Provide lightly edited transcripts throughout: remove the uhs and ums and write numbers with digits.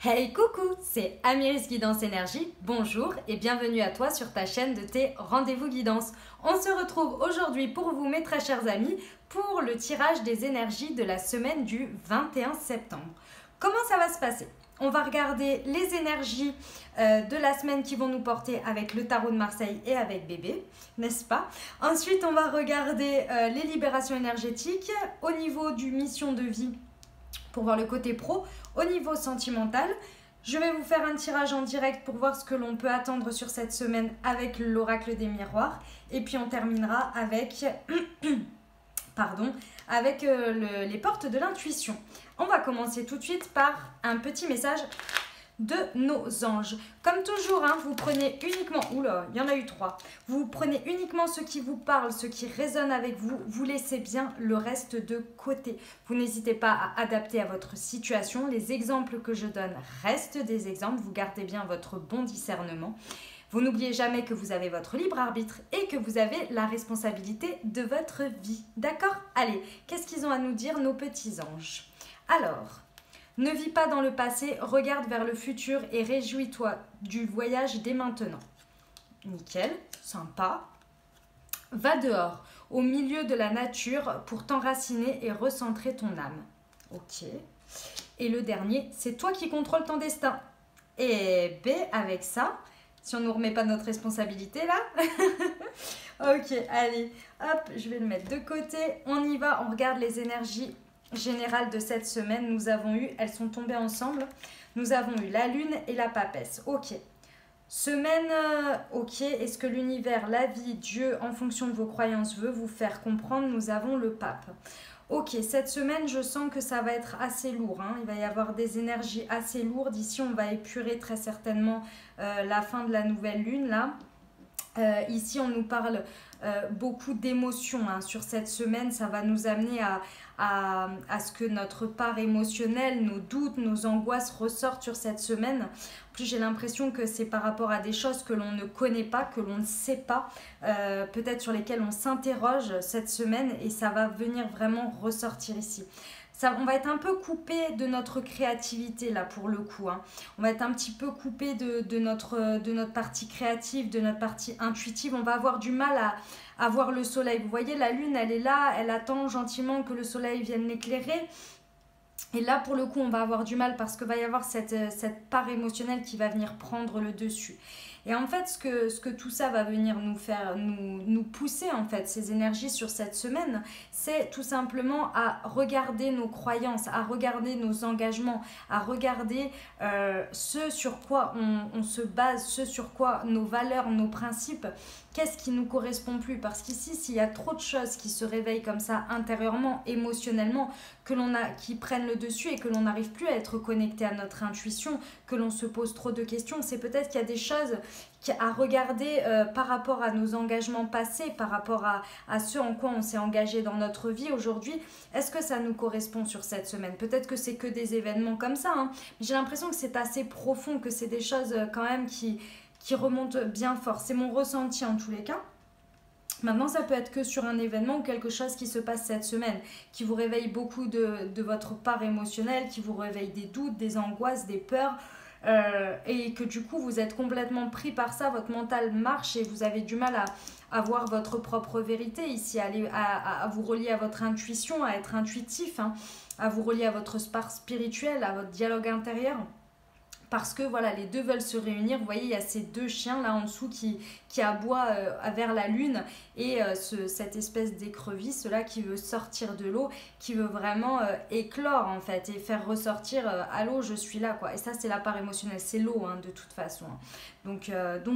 Hey coucou, c'est Amiris Guidance Énergie, bonjour et bienvenue à toi sur ta chaîne de tes rendez-vous guidance. On se retrouve aujourd'hui pour vous mes très chers amis pour le tirage des énergies de la semaine du 21 septembre. Comment ça va se passer? On va regarder les énergies de la semaine qui vont nous porter avec le tarot de Marseille et avec bébé, n'est-ce pas? Ensuite, on va regarder les libérations énergétiques au niveau du mission de vie pour voir le côté pro. Au niveau sentimental, je vais vous faire un tirage en direct pour voir ce que l'on peut attendre sur cette semaine avec l'oracle des miroirs. Et puis on terminera avec, les portes de l'intuition. On va commencer tout de suite par un petit message de nos anges. Comme toujours, vous prenez uniquement, oula, il y en a eu 3. Vous prenez uniquement ce qui vous parle, ce qui résonne avec vous. Vous laissez bien le reste de côté. Vous n'hésitez pas à adapter à votre situation. Les exemples que je donne restent des exemples. Vous gardez bien votre bon discernement. Vous n'oubliez jamais que vous avez votre libre arbitre et que vous avez la responsabilité de votre vie. D'accord? Allez, qu'est-ce qu'ils ont à nous dire, nos petits anges? Alors, ne vis pas dans le passé, regarde vers le futur et réjouis-toi du voyage dès maintenant. Nickel, sympa. Va dehors, au milieu de la nature, pour t'enraciner et recentrer ton âme. Ok. Et le dernier, c'est toi qui contrôles ton destin. Et B, avec ça, si on ne nous remet pas notre responsabilité là. Ok, allez, hop, je vais le mettre de côté. On y va, on regarde les énergies générale de cette semaine. Nous avons eu, elles sont tombées ensemble, nous avons eu la lune et la papesse. Ok, semaine, ok, est-ce que l'univers, la vie, Dieu, en fonction de vos croyances, veut vous faire comprendre? Nous avons le pape. Ok, cette semaine, je sens que ça va être assez lourd, il va y avoir des énergies assez lourdes. Ici, on va épurer très certainement la fin de la nouvelle lune, là. Ici, on nous parle beaucoup d'émotions sur cette semaine. Ça va nous amener à ce que notre part émotionnelle, nos doutes, nos angoisses ressortent sur cette semaine. En plus, j'ai l'impression que c'est par rapport à des choses que l'on ne connaît pas, que l'on ne sait pas, peut-être sur lesquelles on s'interroge cette semaine, et ça va venir vraiment ressortir ici. On va être un peu coupé de notre créativité là pour le coup. On va être un petit peu coupé de notre partie créative, de notre partie intuitive. On va avoir du mal à voir le soleil. Vous voyez, la lune, elle est là, elle attend gentiment que le soleil vienne l'éclairer. Et là, pour le coup, on va avoir du mal parce qu'il va y avoir cette part émotionnelle qui va venir prendre le dessus. Et en fait, ce que tout ça va venir nous pousser, en fait, ces énergies sur cette semaine, c'est tout simplement à regarder nos croyances, à regarder nos engagements, à regarder ce sur quoi on se base, ce sur quoi nos valeurs, nos principes, qu'est-ce qui nous correspond plus. Parce qu'ici, s'il y a trop de choses qui se réveillent comme ça intérieurement, émotionnellement, qui prennent le dessus et que l'on n'arrive plus à être connecté à notre intuition, que l'on se pose trop de questions, c'est peut-être qu'il y a des choses à regarder par rapport à nos engagements passés, par rapport à ce en quoi on s'est engagé dans notre vie aujourd'hui. Est-ce que ça nous correspond sur cette semaine? Peut-être que c'est que des événements comme ça, mais j'ai l'impression que c'est assez profond, que c'est des choses quand même qui remontent bien fort. C'est mon ressenti en tous les cas. Maintenant, ça peut être que sur un événement ou quelque chose qui se passe cette semaine, qui vous réveille beaucoup de votre part émotionnelle, qui vous réveille des doutes, des angoisses, des peurs, et que du coup, vous êtes complètement pris par ça, votre mental marche et vous avez du mal à voir votre propre vérité ici, à vous relier à votre intuition, à être intuitif, à vous relier à votre part spirituelle, à votre dialogue intérieur. Parce que voilà, les deux veulent se réunir. Vous voyez, il y a ces deux chiens là en dessous qui aboient vers la lune, et cette espèce d'écrevisse là qui veut sortir de l'eau, qui veut vraiment éclore en fait et faire ressortir allô, je suis là quoi. Et ça, c'est la part émotionnelle, c'est l'eau de toute façon. Donc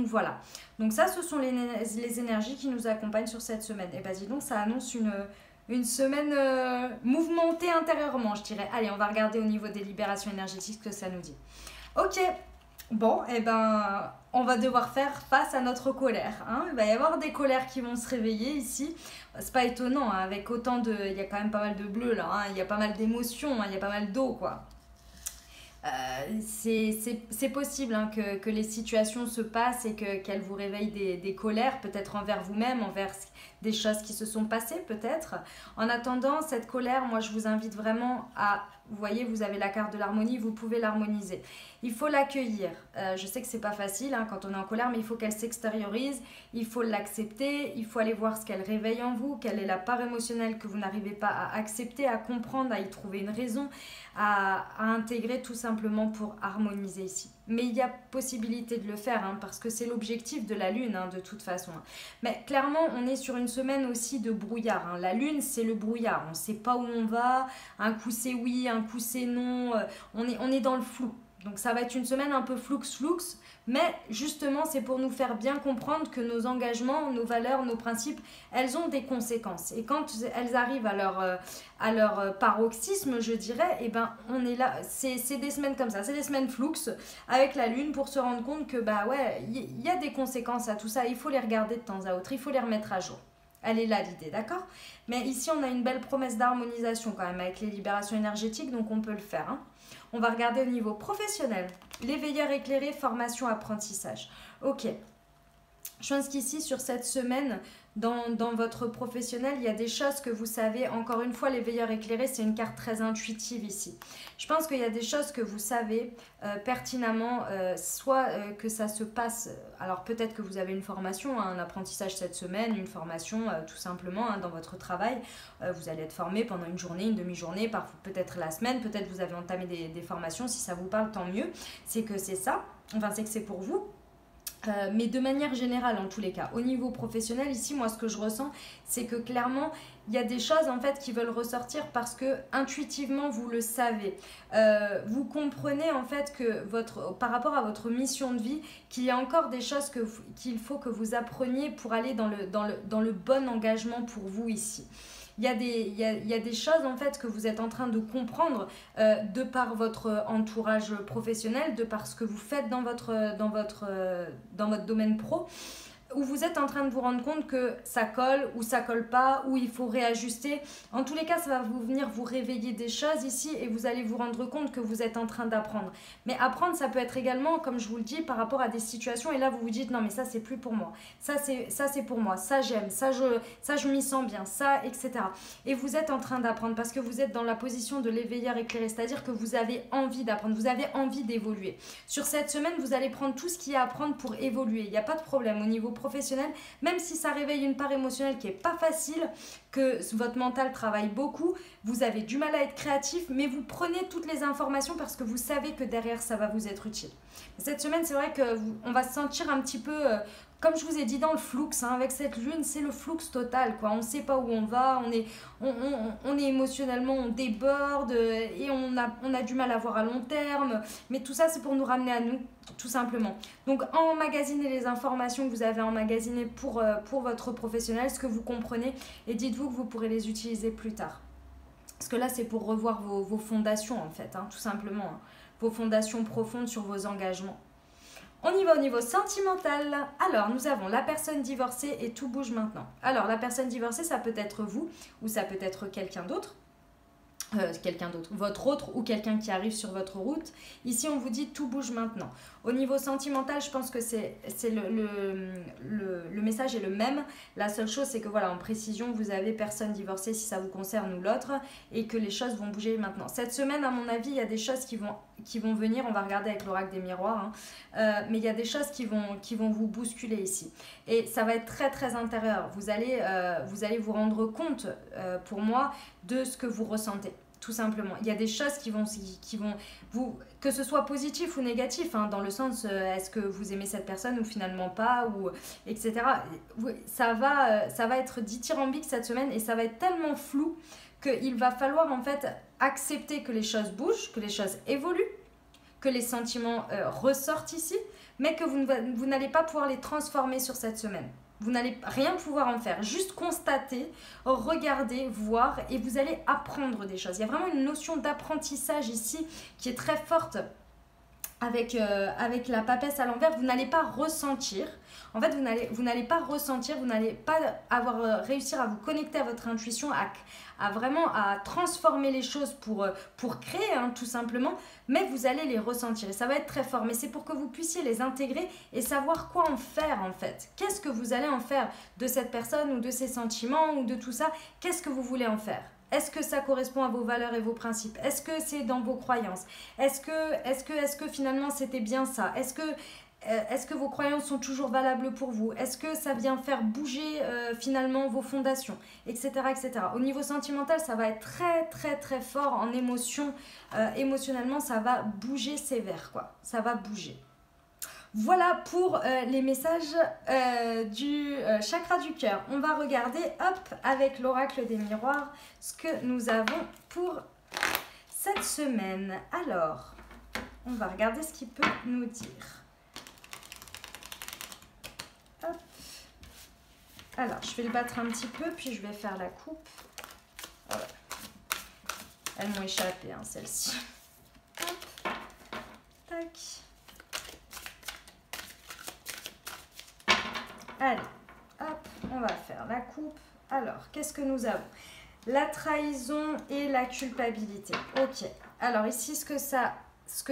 voilà. Donc ça, ce sont les énergies qui nous accompagnent sur cette semaine. Et bah dis donc, ça annonce une semaine mouvementée intérieurement, je dirais. Allez, on va regarder au niveau des libérations énergétiques ce que ça nous dit. Ok, bon, on va devoir faire face à notre colère. Il va y avoir des colères qui vont se réveiller ici. C'est pas étonnant, avec autant de... Il y a quand même pas mal de bleu là, il y a pas mal d'émotions, il y a pas mal d'eau quoi. C'est possible que les situations se passent et qu'elles vous réveillent des colères, peut-être envers vous-même, envers des choses qui se sont passées peut-être. En attendant, cette colère, moi je vous invite vraiment à Vous voyez, vous avez la carte de l'harmonie, vous pouvez l'harmoniser. Il faut l'accueillir. Je sais que c'est pas facile hein, quand on est en colère, mais il faut qu'elle s'extériorise, il faut l'accepter, il faut aller voir ce qu'elle réveille en vous, quelle est la part émotionnelle que vous n'arrivez pas à accepter, à comprendre, à y trouver une raison, à intégrer tout simplement pour harmoniser ici. Mais il y a possibilité de le faire hein, parce que c'est l'objectif de la lune hein, de toute façon. Mais clairement, on est sur une semaine aussi de brouillard. Hein. La lune, c'est le brouillard. On ne sait pas où on va. Un coup c'est oui, un coup c'est non. On est dans le flou. Donc ça va être une semaine un peu flux, mais justement c'est pour nous faire bien comprendre que nos engagements, nos valeurs, nos principes, elles ont des conséquences. Et quand elles arrivent à leur paroxysme, je dirais, et ben on est là, c'est des semaines comme ça, c'est des semaines flux avec la lune pour se rendre compte que bah ouais, il y a des conséquences à tout ça, il faut les regarder de temps à autre, il faut les remettre à jour. Elle est là l'idée, d'accord? Mais ici on a une belle promesse d'harmonisation quand même avec les libérations énergétiques, donc on peut le faire. Hein. On va regarder au niveau professionnel. Les veilleurs éclairés, formation, apprentissage. Ok. Je pense qu'ici, sur cette semaine, dans votre professionnel, il y a des choses que vous savez. Encore une fois, les veilleurs éclairés, c'est une carte très intuitive ici. Je pense qu'il y a des choses que vous savez pertinemment, soit que ça se passe. Alors peut-être que vous avez une formation, hein, un apprentissage cette semaine, une formation tout simplement hein, dans votre travail. Vous allez être formé pendant une journée, une demi-journée, peut-être la semaine, peut-être vous avez entamé des formations. Si ça vous parle, tant mieux. C'est que c'est ça, enfin c'est que c'est pour vous. Mais de manière générale en tous les cas, au niveau professionnel, ici moi ce que je ressens c'est que clairement il y a des choses en fait qui veulent ressortir parce que intuitivement vous le savez, vous comprenez en fait que par rapport à votre mission de vie qu'il y a encore des choses qu'il faut que vous appreniez pour aller dans le bon engagement pour vous ici. Il y a des choses en fait que vous êtes en train de comprendre de par votre entourage professionnel, de par ce que vous faites dans votre domaine pro, où vous êtes en train de vous rendre compte que ça colle ou ça colle pas, ou il faut réajuster. En tous les cas, ça va venir vous réveiller des choses ici et vous allez vous rendre compte que vous êtes en train d'apprendre. Mais apprendre, ça peut être également, comme je vous le dis, par rapport à des situations et là vous vous dites non mais ça c'est plus pour moi, ça c'est pour moi, ça j'aime, ça je m'y sens bien, ça etc. Et vous êtes en train d'apprendre parce que vous êtes dans la position de l'éveilleur éclairé, c'est-à-dire que vous avez envie d'apprendre, vous avez envie d'évoluer. Sur cette semaine, vous allez prendre tout ce qu'il y a à apprendre pour évoluer, il n'y a pas de problème au niveau professionnel, même si ça réveille une part émotionnelle qui est pas facile, que votre mental travaille beaucoup, vous avez du mal à être créatif, mais vous prenez toutes les informations parce que vous savez que derrière ça va vous être utile. Cette semaine, c'est vrai qu'on va se sentir un petit peu, comme je vous ai dit, dans le flux, hein, avec cette lune, c'est le flux total, quoi. On ne sait pas où on va, on est émotionnellement, on déborde et on a du mal à voir à long terme, mais tout ça, c'est pour nous ramener à nous, tout simplement. Donc, emmagasiner les informations que vous avez emmagasinées pour votre professionnel, ce que vous comprenez, et dites-vous que vous pourrez les utiliser plus tard. Parce que là, c'est pour revoir vos fondations, en fait, hein, tout simplement. Hein. Vos fondations profondes sur vos engagements. On y va au niveau sentimental. Alors, nous avons la personne divorcée et tout bouge maintenant. Alors, la personne divorcée, ça peut être vous ou ça peut être quelqu'un d'autre. Votre autre ou quelqu'un qui arrive sur votre route. Ici, on vous dit tout bouge maintenant. Au niveau sentimental, je pense que le message est le même. La seule chose, c'est que voilà, en précision, vous avez personne divorcée si ça vous concerne ou l'autre et que les choses vont bouger maintenant. Cette semaine, à mon avis, il y a des choses qui vont venir. On va regarder avec l'oracle des miroirs. Hein. Mais il y a des choses qui vont vous bousculer ici. Et ça va être très, très intérieur. Vous allez vous rendre compte, pour moi, de ce que vous ressentez. Tout simplement. Il y a des choses qui vont vous, que ce soit positif ou négatif, hein, dans le sens est-ce que vous aimez cette personne ou finalement pas, ou etc. Ça va être dithyrambique cette semaine et ça va être tellement flou qu'il va falloir en fait accepter que les choses bougent, que les choses évoluent, que les sentiments ressortent ici, mais que vous n'allez pas pouvoir les transformer sur cette semaine. Vous n'allez rien pouvoir en faire, juste constater, regarder, voir et vous allez apprendre des choses. Il y a vraiment une notion d'apprentissage ici qui est très forte avec la papesse à l'envers. Vous n'allez pas ressentir, en fait vous n'allez pas ressentir, vous n'allez pas réussir à vous connecter à votre intuition, à transformer les choses pour créer, hein, tout simplement, mais vous allez les ressentir et ça va être très fort. Mais c'est pour que vous puissiez les intégrer et savoir quoi en faire en fait. Qu'est-ce que vous allez en faire de cette personne ou de ses sentiments ou de tout ça? Qu'est-ce que vous voulez en faire? Est-ce que ça correspond à vos valeurs et vos principes? Est-ce que c'est dans vos croyances? Est-ce que finalement c'était bien ça? Est-ce que vos croyances sont toujours valables pour vous? Est-ce que ça vient faire bouger finalement vos fondations? Etc., etc. Au niveau sentimental, ça va être très, très, très fort en émotion. Émotionnellement, ça va bouger sévère, quoi. Ça va bouger. Voilà pour les messages du chakra du cœur. On va regarder, hop, avec l'oracle des miroirs, ce que nous avons pour cette semaine. Alors, on va regarder ce qu'il peut nous dire. Hop. Alors, je vais le battre un petit peu, puis je vais faire la coupe. Voilà. Elles m'ont échappé, hein, celles-ci. Hop. Tac. Allez, hop, on va faire la coupe. Alors, qu'est-ce que nous avons? La trahison et la culpabilité. Ok, alors ici, ce que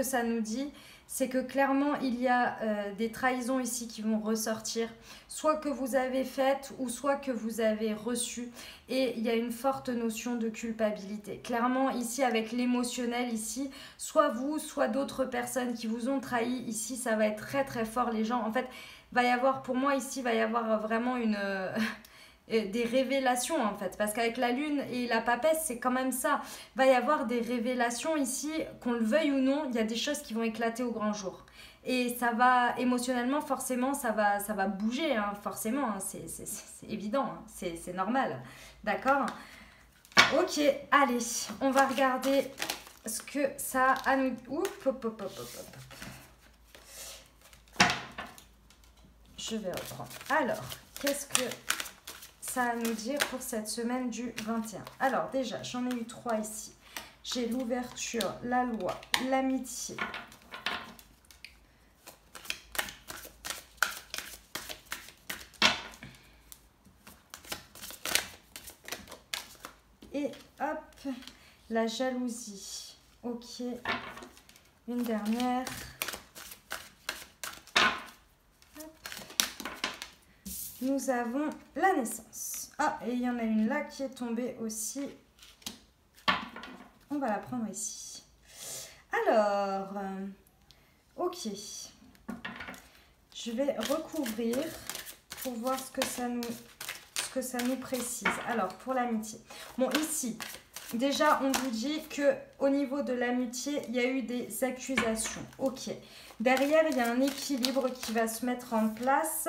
ça nous dit, c'est que clairement, il y a des trahisons ici qui vont ressortir, soit que vous avez faites ou soit que vous avez reçues. Et il y a une forte notion de culpabilité. Clairement, ici, avec l'émotionnel, ici, soit vous, soit d'autres personnes qui vous ont trahi, ici, ça va être très, très fort. Les gens, en fait, va y avoir, pour moi, ici, va y avoir vraiment des révélations en fait, parce qu'avec la lune et la papesse, c'est quand même ça. Va y avoir des révélations ici, qu'on le veuille ou non, il y a des choses qui vont éclater au grand jour. Et ça va, émotionnellement, forcément, ça va bouger, hein, forcément, hein, c'est évident, hein, c'est normal. D'accord? Ok, allez, on va regarder ce que ça a à nous... Oup, hop, hop, hop, hop, hop. Je vais reprendre. Alors, qu'est-ce que ça a à nous dire pour cette semaine du 21? Alors, déjà, j'en ai eu 3 ici. J'ai l'ouverture, la loi, l'amitié. Et hop, la jalousie. Ok. Une dernière. Nous avons la naissance. Ah, et il y en a une là qui est tombée aussi. On va la prendre ici. Alors, ok. Je vais recouvrir pour voir ce que ça nous précise. Alors, pour l'amitié. Bon, ici, déjà, on vous dit qu'au niveau de l'amitié, il y a eu des accusations. Ok. Derrière, il y a un équilibre qui va se mettre en place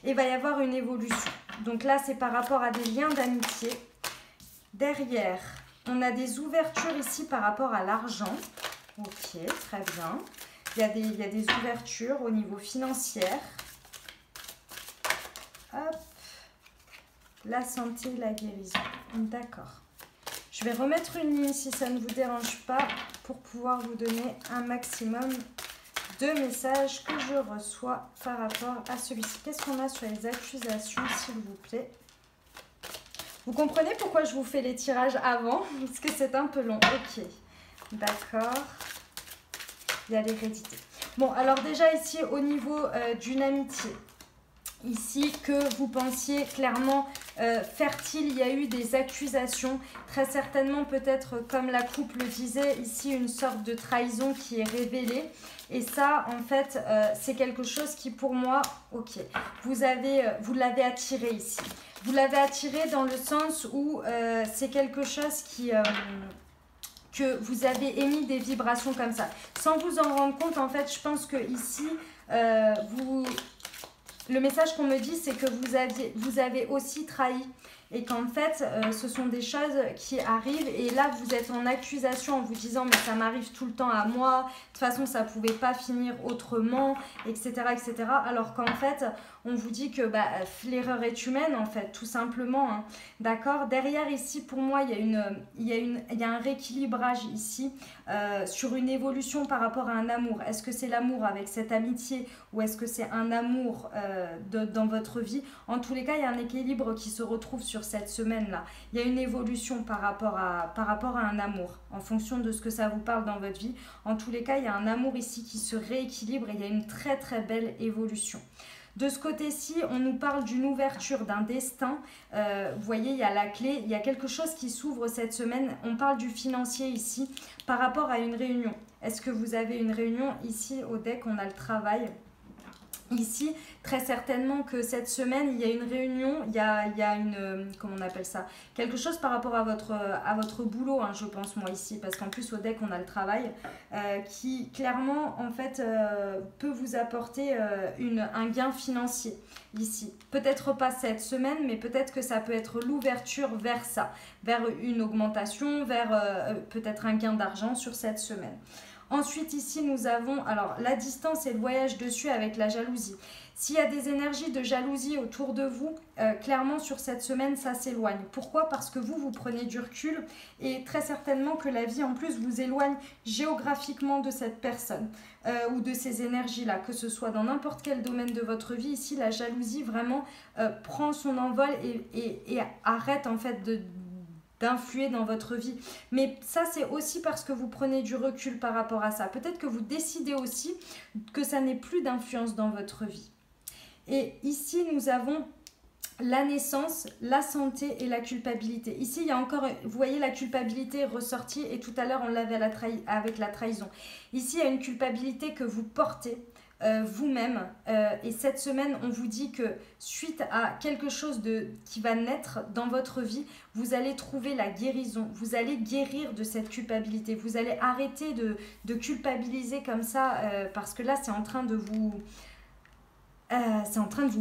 et il va y avoir une évolution. Donc là, c'est par rapport à des liens d'amitié. Derrière, on a des ouvertures ici par rapport à l'argent. Ok, très bien. Il y a des ouvertures au niveau financier. Hop. La santé, la guérison. D'accord. Je vais remettre une ligne si ça ne vous dérange pas pour pouvoir vous donner un maximum de messages que je reçois par rapport à celui-ci. Qu'est-ce qu'on a sur les accusations, s'il vous plaît? Vous comprenez pourquoi je vous fais les tirages avant? Parce que c'est un peu long. Ok, d'accord. Il y a l'hérédité. Bon, alors déjà ici, au niveau d'une amitié, ici que vous pensiez clairement fertile, il y a eu des accusations, très certainement peut-être comme la coupe le disait, ici une sorte de trahison qui est révélée. Et ça, en fait, c'est quelque chose qui, pour moi, ok, vous l'avez attiré ici. Vous l'avez attiré dans le sens où c'est quelque chose que vous avez émis des vibrations comme ça. Sans vous en rendre compte, en fait, je pense que ici, le message qu'on me dit, c'est que vous avez aussi trahi. Et qu'en fait, ce sont des choses qui arrivent. Et là, vous êtes en accusation en vous disant « mais ça m'arrive tout le temps à moi. De toute façon, ça ne pouvait pas finir autrement. » etc. etc. Alors qu'en fait, on vous dit que l'erreur est humaine, en fait, tout simplement. Hein. D'accord? Derrière, ici, pour moi, il y a un rééquilibrage ici sur une évolution par rapport à un amour. Est-ce que c'est l'amour avec cette amitié ou est-ce que c'est un amour dans votre vie? En tous les cas, il y a un équilibre qui se retrouve sur cette semaine-là. Il y a une évolution par rapport à un amour, en fonction de ce que ça vous parle dans votre vie. En tous les cas, il y a un amour ici qui se rééquilibre et il y a une très très belle évolution. De ce côté-ci, on nous parle d'une ouverture, d'un destin. Vous voyez, il y a la clé, il y a quelque chose qui s'ouvre cette semaine. On parle du financier ici par rapport à une réunion. Est-ce que vous avez une réunion? Ici, au deck, on a le travail. Ici, très certainement que cette semaine, il y a une réunion, il y a une, comment on appelle ça, quelque chose par rapport à votre boulot, hein, je pense moi ici, parce qu'en plus au deck, on a le travail, qui clairement, en fait, peut vous apporter un gain financier ici. Peut-être pas cette semaine, mais peut-être que ça peut être l'ouverture vers ça, vers une augmentation, vers peut-être un gain d'argent sur cette semaine. Ensuite, ici, nous avons alors la distance et le voyage dessus avec la jalousie. S'il y a des énergies de jalousie autour de vous, clairement, sur cette semaine, ça s'éloigne. Pourquoi? Parce que vous prenez du recul et très certainement que la vie, en plus, vous éloigne géographiquement de cette personne ou de ces énergies-là, que ce soit dans n'importe quel domaine de votre vie. Ici, la jalousie, vraiment, prend son envol et arrête, en fait, d'influer dans votre vie. Mais ça, c'est aussi parce que vous prenez du recul par rapport à ça. Peut-être que vous décidez aussi que ça n'ait plus d'influence dans votre vie. Et ici, nous avons la naissance, la santé et la culpabilité. Ici, il y a encore, vous voyez, la culpabilité ressortie et tout à l'heure, on l'avait avec la trahison. Ici, il y a une culpabilité que vous portez vous-même et cette semaine on vous dit que suite à quelque chose qui va naître dans votre vie, vous allez trouver la guérison, vous allez guérir de cette culpabilité, vous allez arrêter de culpabiliser comme ça parce que là c'est en train de vous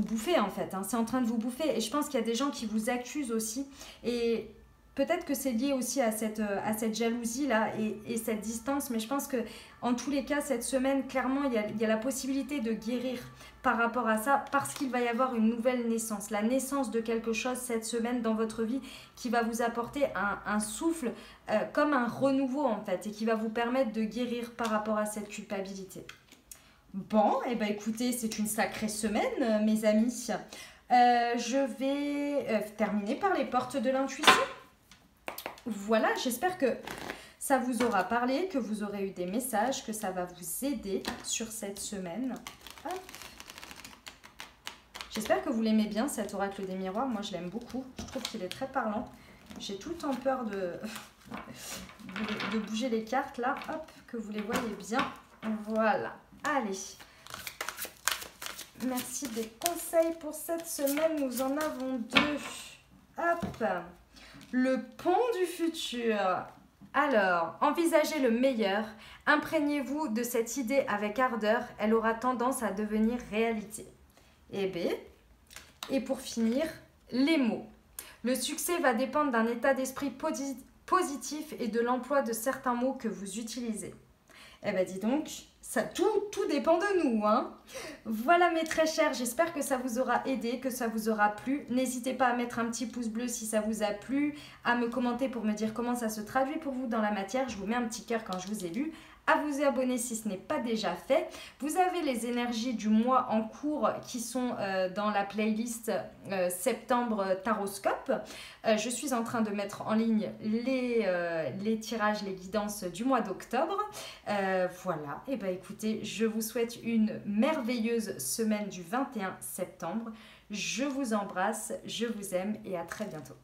bouffer en fait, hein, c'est en train de vous bouffer et je pense qu'il y a des gens qui vous accusent aussi et peut-être que c'est lié aussi à cette jalousie-là et cette distance, mais je pense que en tous les cas, cette semaine, clairement, il y a la possibilité de guérir par rapport à ça parce qu'il va y avoir une nouvelle naissance, la naissance de quelque chose cette semaine dans votre vie qui va vous apporter un souffle comme un renouveau en fait et qui va vous permettre de guérir par rapport à cette culpabilité. Bon, et ben écoutez, c'est une sacrée semaine, mes amis. Je vais terminer par les portes de l'intuition. Voilà, j'espère que ça vous aura parlé, que vous aurez eu des messages, que ça va vous aider sur cette semaine. J'espère que vous l'aimez bien, cet oracle des miroirs. Moi, je l'aime beaucoup. Je trouve qu'il est très parlant. J'ai tout le temps peur de bouger les cartes, là. Hop, que vous les voyez bien. Voilà. Allez. Merci des conseils pour cette semaine. Nous en avons deux. Hop. Le pont du futur. Alors, envisagez le meilleur. Imprégnez-vous de cette idée avec ardeur. Elle aura tendance à devenir réalité. Et pour finir, les mots. Le succès va dépendre d'un état d'esprit positif et de l'emploi de certains mots que vous utilisez. Eh bien, dis donc, ça, tout dépend de nous, hein. Voilà mes très chers, j'espère que ça vous aura aidé, que ça vous aura plu. N'hésitez pas à mettre un petit pouce bleu si ça vous a plu, à me commenter pour me dire comment ça se traduit pour vous dans la matière. Je vous mets un petit cœur quand je vous ai lu. À vous abonner si ce n'est pas déjà fait. Vous avez les énergies du mois en cours qui sont dans la playlist septembre taroscope. Je suis en train de mettre en ligne les tirages, les guidances du mois d'octobre. Voilà, et bien écoutez, je vous souhaite une merveilleuse semaine du 21 septembre. Je vous embrasse, je vous aime et à très bientôt.